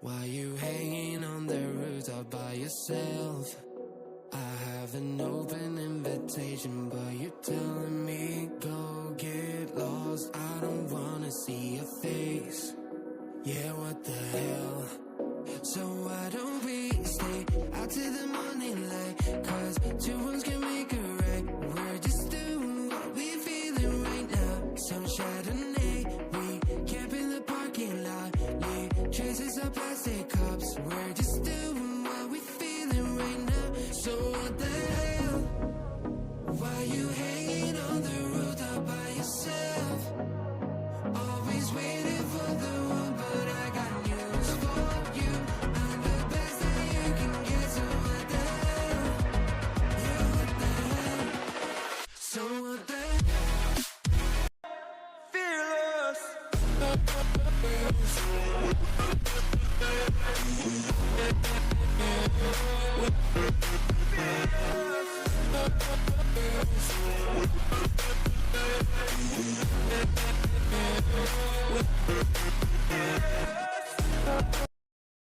Why you hanging on the rooftop by yourself? I have an open invitation, but you're telling me go get lost. I don't wanna see your face. Yeah, what the hell? So why don't we stay out till the morning light? Cause two wrongs can make a right. We're just doing what we feeling right now. Some Chardonnay, we camp in the parking lot. Leave traces of plastic cups. We're just doing what we feeling right now. So what the hell? Why you hanging on the rooftop by yourself? Always waiting for the one, but I got news for you. I'm the best that you can get, so what the hell? Yeah, what the hell? So what the hell? Fearless. Fearless.